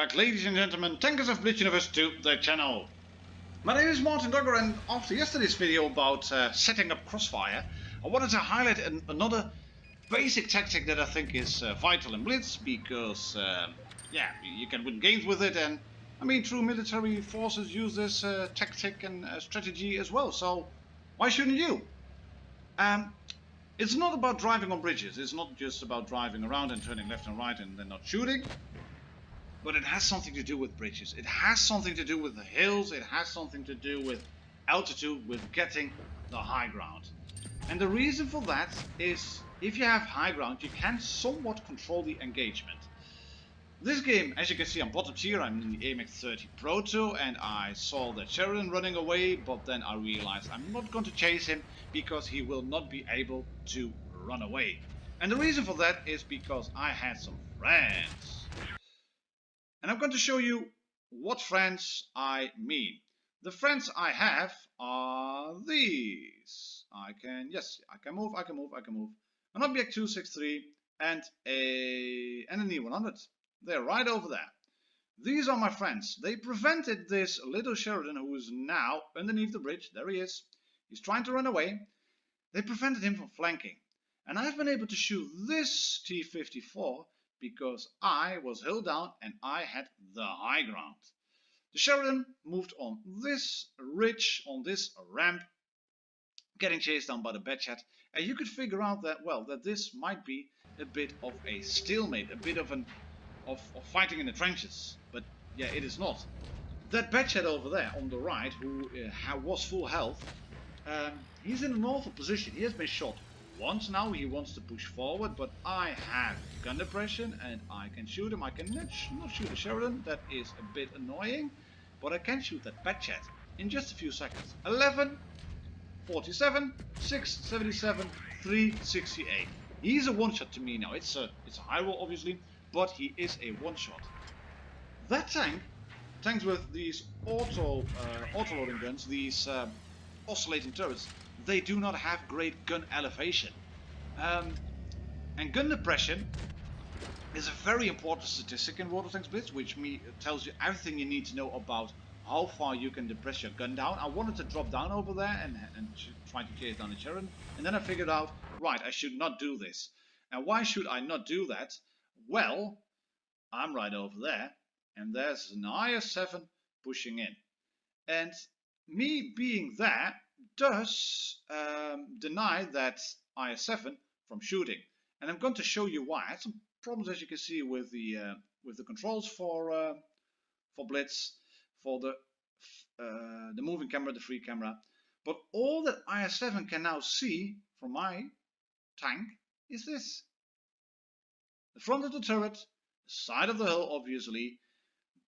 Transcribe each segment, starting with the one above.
back, ladies and gentlemen, tankers of Blitz Universe to the channel. My name is Martin Dogger, and after yesterday's video about setting up Crossfire, I wanted to highlight another basic tactic that I think is vital in Blitz, because yeah, you can win games with it, and I mean true military forces use this tactic and strategy as well, so why shouldn't you? It's not about driving on bridges, it's not just about driving around and turning left and right and then not shooting. But it has something to do with bridges, it has something to do with the hills, it has something to do with altitude, with getting the high ground. And the reason for that is, if you have high ground, you can somewhat control the engagement. This game, as you can see, I'm bottom tier, I'm in the AMX 30 Proto, and I saw that Sheridan running away, but then I realized I'm not going to chase him, because he will not be able to run away. And the reason for that is because I had some friends. And I'm going to show you what friends I mean. The friends I have are these. I can move. An object 263 and an E100. They're right over there. These are my friends. They prevented this little Sheridan, who is now underneath the bridge. There he is. He's trying to run away. They prevented him from flanking. And I've been able to shoot this T-54 because I was held down and I had the high ground. The Sheridan moved on this ridge, on this ramp, getting chased down by the Batchat, and you could figure out that, well, that this might be a bit of a stalemate, a bit of fighting in the trenches, but yeah, it is not. That Batchat over there on the right, who was full health, he's in an awful position. He has been shot once now. He wants to push forward, but I have gun depression and I can shoot him. I can not shoot a Sheridan, that is a bit annoying, but I can shoot that Batchat in just a few seconds. 11, 47, 677, 368. He's a one-shot to me now. It's a high roll obviously, but he is a one-shot. That tanks with these auto-loading guns, these oscillating turrets, they do not have great gun elevation. And gun depression is a very important statistic in World of Tanks Blitz, which tells you everything you need to know about how far you can depress your gun down. I wanted to drop down over there and try to chase down the Sheridan, and then I figured out, right, I should not do this. And why should I not do that? Well, I'm right over there, and there's an IS-7 pushing in. And me being there does deny that IS-7 from shooting, and I'm going to show you why. I had some problems, as you can see, with the controls for Blitz, for the moving camera, the free camera. But all that IS-7 can now see from my tank is this: the front of the turret, the side of the hill, obviously.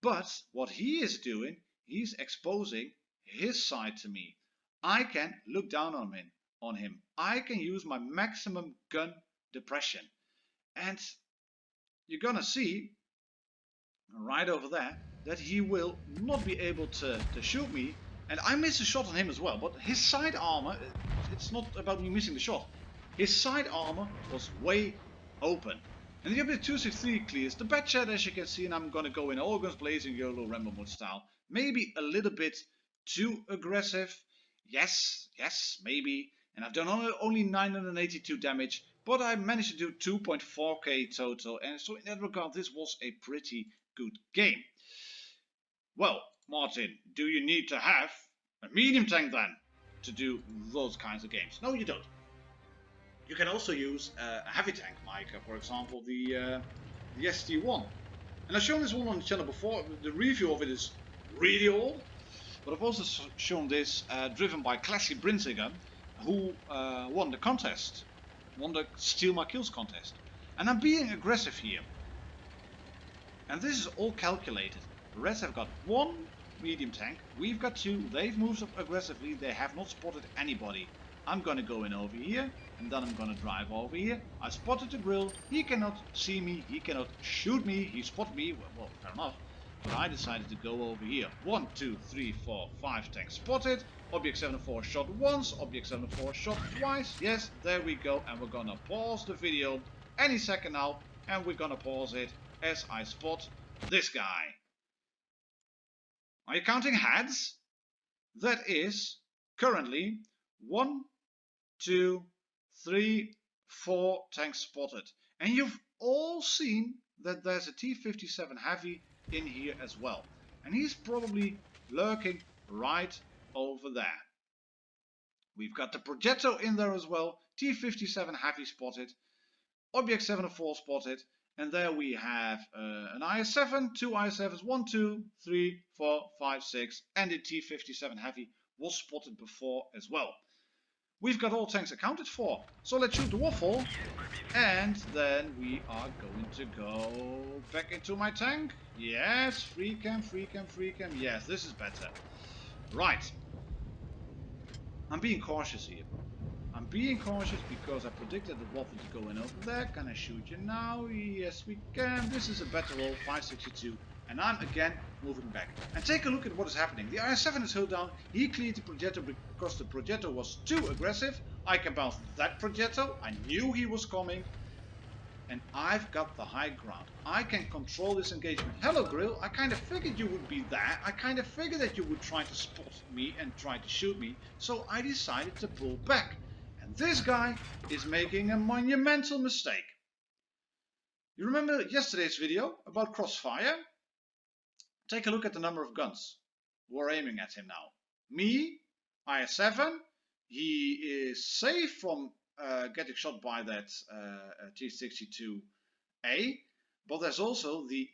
But what he is doing, he's exposing his side to me. I can look down on him. I can use my maximum gun depression. And you're gonna see right over there that he will not be able to shoot me. And I missed a shot on him as well, but his side armor, it's not about me missing the shot. His side armor was way open. And the object 263 clears the Batchat, as you can see, and I'm gonna go in all guns blazing YOLO Rambo mode style. Maybe a little bit too aggressive. Yes, maybe. And I've done only 982 damage, but I managed to do 2.4k total, and so in that regard this was a pretty good game. Well, Martin, do you need to have a medium tank then to do those kinds of games? No, you don't. You can also use a heavy tank, like for example the ST1. And I've shown this one on the channel before. The review of it is really old. But I've also shown this driven by Classy Brinziger, who won the contest, won the Steal My Kills contest. And I'm being aggressive here. And this is all calculated. The Reds have got one medium tank, we've got two, they've moved up aggressively, they have not spotted anybody. I'm gonna go in over here, and then I'm gonna drive over here. I spotted the grill, he cannot see me, he cannot shoot me, he spotted me, well, fair enough. But I decided to go over here. 1, 2, 3, 4, 5 tanks spotted. Object 74 shot once. Object 74 shot twice. Yes, there we go. And we're gonna pause the video any second now. And we're gonna pause it as I spot this guy. Are you counting heads? That is currently 1, 2, 3, 4 tanks spotted. And you've all seen that there's a T-57 heavy in here as well. And he's probably lurking right over there. We've got the Progetto in there as well. T-57 heavy spotted. Object 704 spotted. And there we have an IS-7, 2 IS-7s, 1, 2, 3, 4, 5, 6. And the T-57 heavy was spotted before as well. We've got all tanks accounted for. So let's shoot the waffle. And then we are going to go back into my tank. Yes, free cam, free cam, free cam. Yes, this is better. Right. I'm being cautious here. I'm being cautious because I predicted the waffle to go in over there. Can I shoot you now? Yes, we can. This is a better roll, 562. And I'm again moving back. And take a look at what is happening. The IS-7 is held down. He cleared the Progetto because the Progetto was too aggressive. I can bounce that Progetto. I knew he was coming. And I've got the high ground. I can control this engagement. Hello, Grill. I kind of figured you would be there. I kind of figured that you would try to spot me and try to shoot me. So I decided to pull back. And this guy is making a monumental mistake. You remember yesterday's video about crossfire? Take a look at the number of guns we're aiming at him now. Me, IS-7. He is safe from getting shot by that T-62A. But there's also the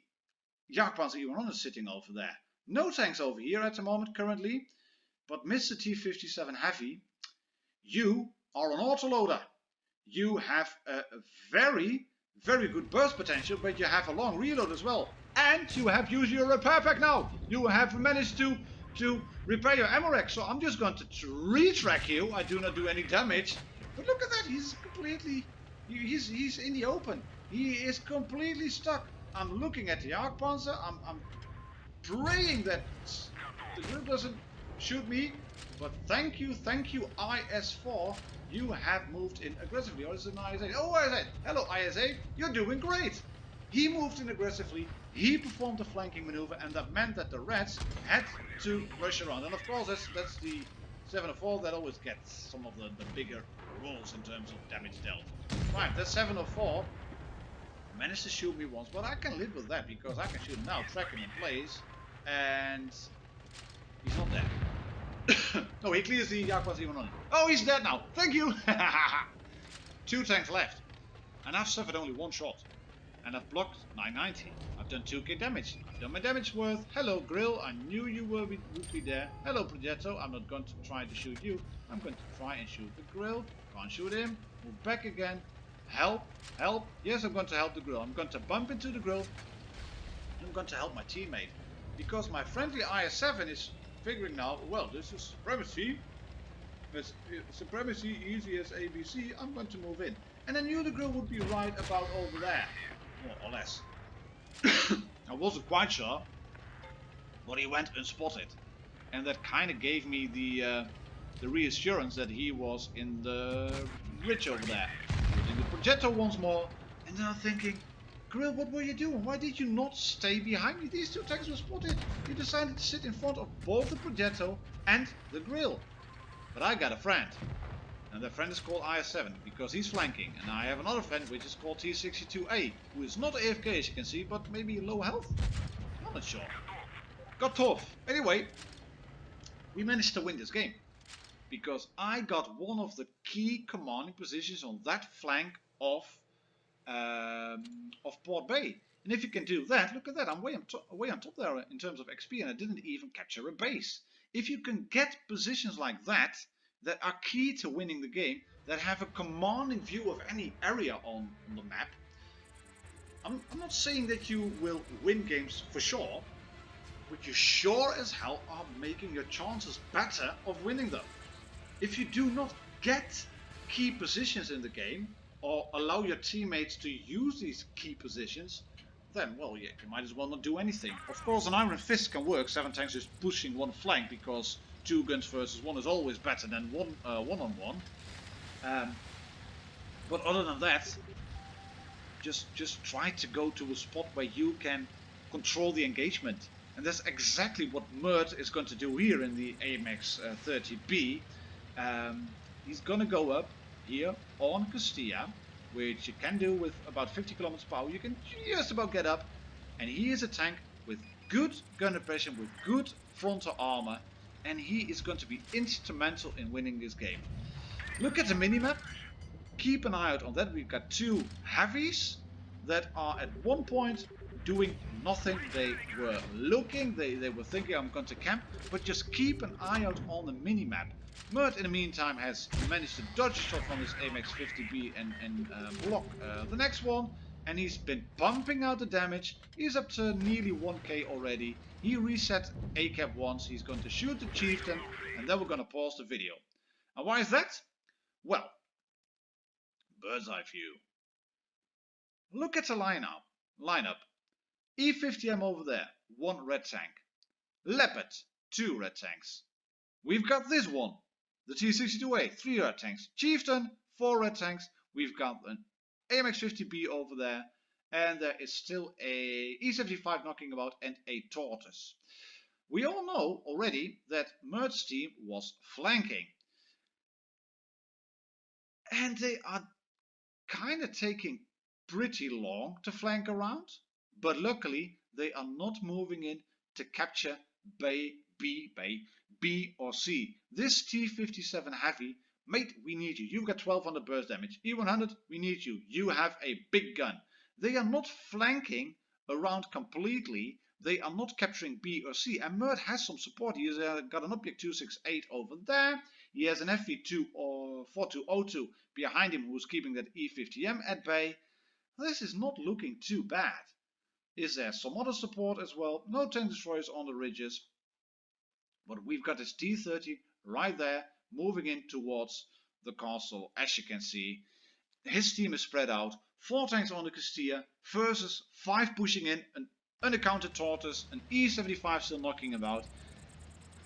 Jagdpanzer E-100 sitting over there. No tanks over here at the moment currently. But Mr. T-57 Heavy, you are an autoloader. You have a very, very good burst potential, but you have a long reload as well. And you have used your repair pack now. You have managed to repair your ammo rack. So I'm just going to retrack you. I do not do any damage. But look at that. He's completely... He's in the open. He is completely stuck. I'm looking at the Jagdpanzer. I'm praying that the group doesn't shoot me. But thank you, IS-4. You have moved in aggressively. Or is it an IS-8? Oh, IS-8. Hello, IS-8. You're doing great. He moved in aggressively. He performed a flanking maneuver, and that meant that the Reds had to rush around. And of course, that's the 704 that always gets some of the bigger rolls in terms of damage dealt. Right, that 704 managed to shoot me once, but I can live with that because I can shoot him now, track him in place, and he's not dead. No, he clears the Jagdpanzer even on. Oh, he's dead now. Thank you. 2 tanks left, and I've suffered only 1 shot. And I've blocked 990. I've done 2k damage. I've done my damage worth. Hello, Grill. I knew you would be there. Hello, Progetto. I'm not going to try to shoot you. I'm going to try and shoot the Grill. Can't shoot him. Move back again. Help. Help. Yes, I'm going to help the Grill. I'm going to bump into the Grill. I'm going to help my teammate. Because my friendly IS-7 is figuring now, well, this is supremacy. It's supremacy, easy as ABC. I'm going to move in. And I knew the Grill would be right about over there. More or less. I wasn't quite sure, but he went unspotted, and that kind of gave me the reassurance that he was in the ridge over there. Using the Progetto once more, and then I'm thinking, Grill, what were you doing? Why did you not stay behind me? These 2 tanks were spotted. You decided to sit in front of both the Progetto and the Grill. But I got a friend. And that friend is called IS-7 because he's flanking. And I have another friend which is called T-62A, who is not AFK as you can see, but maybe low health? I'm not sure. Got tough. Anyway, we managed to win this game. Because I got one of the key commanding positions on that flank of Port Bay. And if you can do that, look at that, I'm way on top there in terms of XP, and I didn't even capture a base. If you can get positions like that are key to winning the game, that have a commanding view of any area on the map, I'm not saying that you will win games for sure, but you sure as hell are making your chances better of winning them. If you do not get key positions in the game, or allow your teammates to use these key positions, then, well, yeah, you might as well not do anything. Of course, an Iron Fist can work, 7 tanks just pushing one flank, because 2 guns versus 1 is always better than one-on-one. But other than that, just try to go to a spot where you can control the engagement. And that's exactly what Mert is going to do here in the AMX 30B. He's going to go up here on Castilla, which you can do with about 50 kilometers per hour. You can just about get up. And he is a tank with good gun depression, with good frontal armor. And he is going to be instrumental in winning this game. Look at the minimap. Keep an eye out on that. We've got two heavies that are at one point doing nothing. They were looking, they were thinking I'm going to camp, but just keep an eye out on the minimap. Mert in the meantime has managed to dodge a shot from his AMX 50B and block the next one, and he's been pumping out the damage. He's up to nearly 1k already. He reset ACAP once. He's going to shoot the chieftain, and then we're going to pause the video. And why is that? Well, bird's eye view. Look at the lineup. E50M over there, 1 red tank. Leopard, 2 red tanks. We've got this one, the T62A, 3 red tanks. Chieftain, 4 red tanks. We've got an AMX 50B over there. And there is still a E75 knocking about and a Tortoise. We all know already that Mert's team was flanking. And they are kind of taking pretty long to flank around, but luckily they are not moving in to capture B or C. This T57 heavy, mate, we need you. You've got 1200 burst damage. E100, we need you. You have a big gun. They are not flanking around completely. They are not capturing B or C. And Mert has some support. He has got an Object 268 over there. He has an FV2 or 4202 behind him who's keeping that E50M at bay. This is not looking too bad. Is there some other support as well? No tank destroyers on the ridges. But we've got this T30 right there moving in towards the castle. As you can see, his team is spread out. 4 tanks on the Castilla versus 5 pushing in, an unaccounted Tortoise, an E75 still knocking about.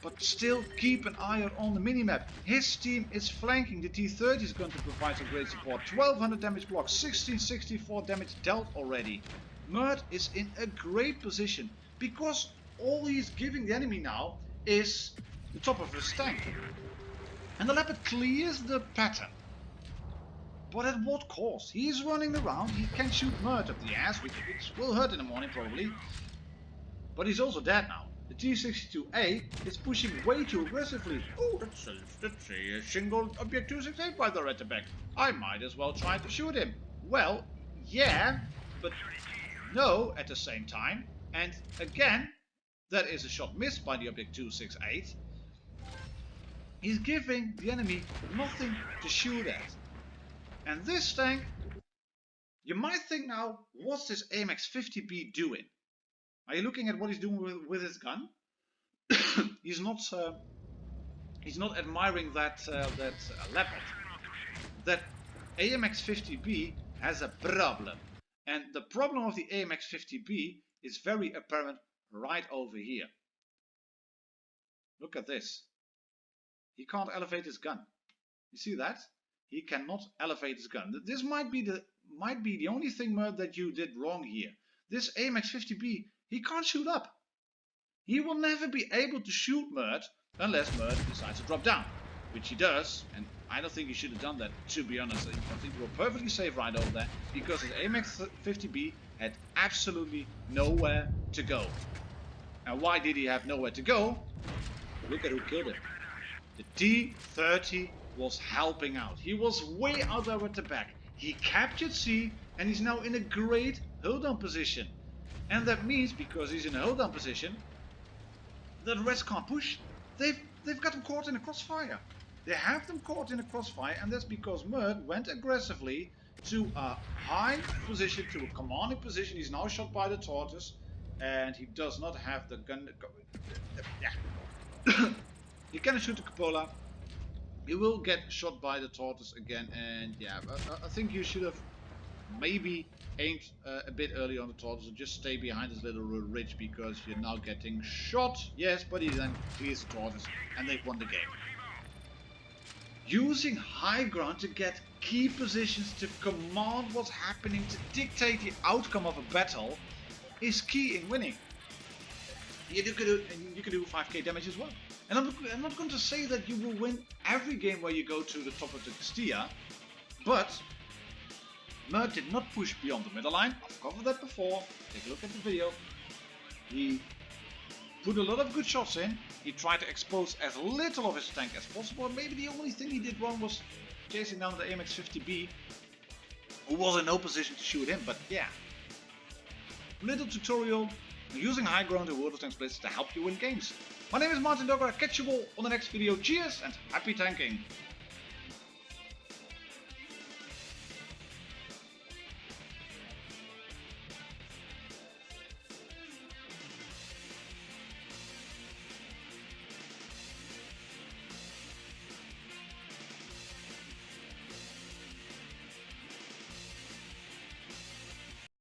But still keep an eye out on the minimap. His team is flanking. The T30 is going to provide some great support. 1200 damage block, 1664 damage dealt already. Mert is in a great position because all he's giving the enemy now is the top of his tank. And the Leopard clears the pattern. But at what cost? He's running around. He can shoot Mert up the ass, which will hurt in the morning probably. But he's also dead now. The T62A is pushing way too aggressively. Oh, that's a single Object 268 right there at the back. I might as well try to shoot him. Well, yeah, but no at the same time. And again, that is a shot missed by the Object 268. He's giving the enemy nothing to shoot at. And this tank, you might think now, what's this AMX 50B doing? Are you looking at what he's doing with his gun? He's not admiring that Leopard. That AMX 50B has a problem, and the problem of the AMX 50B is very apparent right over here. Look at this. He can't elevate his gun. You see that? He cannot elevate his gun. This might be the only thing, Mert, that you did wrong here. This AMX 50B, he can't shoot up. He will never be able to shoot Mert unless Mert decides to drop down, which he does. And I don't think he should have done that, to be honest. I think you were perfectly safe right over there because his AMX 50B had absolutely nowhere to go. And why did he have nowhere to go? Look at who killed him. The T30 was helping out. He was way out there at the back. He captured C and he's now in a great hold down position. And that means, because he's in a hold down position, the rest can't push. They've got him caught in a crossfire. They have them caught in a crossfire, and that's because Mert went aggressively to a high position, to a commanding position. He's now shot by the Tortoise, and he does not have the gun. Yeah. He cannot shoot the Cupola. He will get shot by the Tortoise again, and yeah, I think you should have maybe aimed a bit early on the Tortoise and just stay behind this little ridge because you're now getting shot. Yes, but he then clears the Tortoise and they've won the game. Using high ground to get key positions, to command what's happening, to dictate the outcome of a battle is key in winning. you can do 5k damage as well. And I'm not going to say that you will win every game where you go to the top of the Castilla, but Mert did not push beyond the middle line. I've covered that before. Take a look at the video. He put a lot of good shots in. He tried to expose as little of his tank as possible. And maybe the only thing he did wrong was chasing down the AMX 50B, who was in no position to shoot him. But yeah, little tutorial using high ground and World of Tanks Blitz to help you win games. My name is Martin Dogger. I'll catch you all on the next video. Cheers and happy tanking!